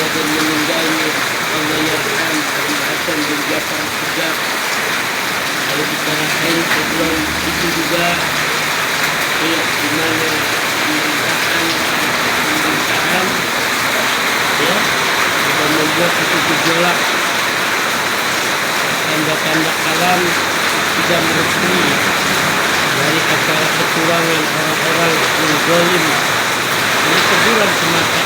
dan meninggalnya Allah yarham Abi Hasan bin Ja'far As-Sadiq. Kalau bicara hari sebelum itu juga di mana pemerintahan ya sudah membuat itu gejolak, tanda-tanda alam tidak merestui dari acara kecurangan orang-orang yang zalim. Ini teguran semata,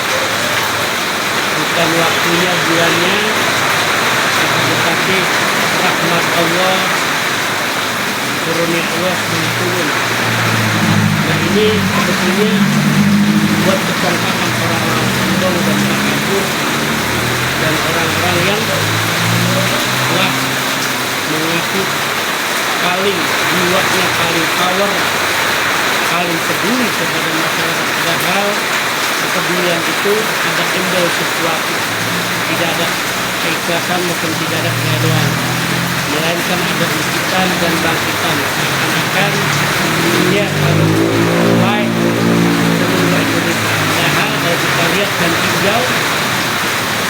bukan waktunya bulannya, tetapi rahmat Allah, karunia Allah turun. Nah ini sebetulnya buat kesangkaan orang-orang sombong dan takabur dan orang-orang yang telah mengaku paling jiwanya paling power, paling peduli kepada masyarakat. Padahal kepedulian itu ada embel sesuatu, tidak ada keikhlasan maupun tidak ada keredoan, melainkan ada bangkitan dan bangkitan, seakan-akan dia harus baik seluruh Indonesia. Padahal kalau kita lihat dan tinjau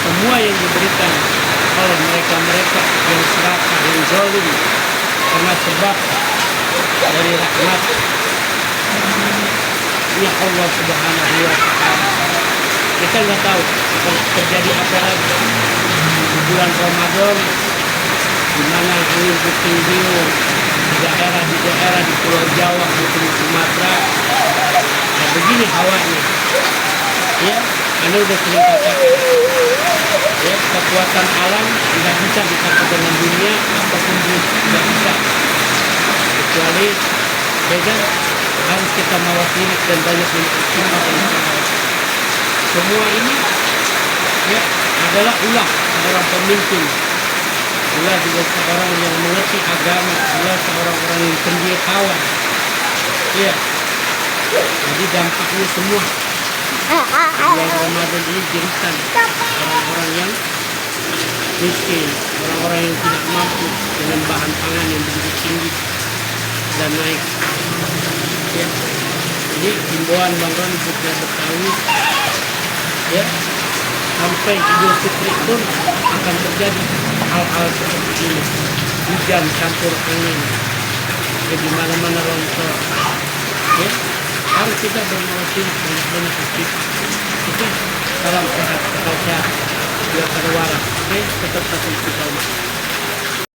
semua yang diberikan oleh mereka-mereka yang serakah, yang zalim, karena sebab dari rahmat ya Allah Subhanahu wa Ta'ala. Kita nggak tahu akan terjadi apa lagi di bulan Ramadan, di mana angin puting beliung di daerah di Pulau Jawa maupun di Sumatera. Nah, begini hawanya. Ya, Anda udah sering katakan. Ya, kekuatan alam tidak bisa ditangkap dengan dunia apapun tidak bisa, kecuali beda harus kita mawas diri dan banyak beristighfar dan salawat. Semua ini ya adalah ulah seorang pemimpin, ulah juga seorang yang mengerti agama, ulah seorang orang yang cendekiawan. Ya, jadi dampaknya semua bulan Ramadan ini jeritan orang-orang yang miskin, orang-orang yang tidak mampu dengan bahan pangan yang begitu tinggi dan naik. Ya, jadi himbauan Bang Ron juga Betawi ya, sampai Idul Fitri pun akan terjadi hal-hal seperti ini, hujan campur angin, jadi mana-mana longsor. Ya, harus kita bermotif banyak-banyak istighfar. Oke, salam sehat, akal sehat, biar terwaras. Oke, tetap satu istiqomah.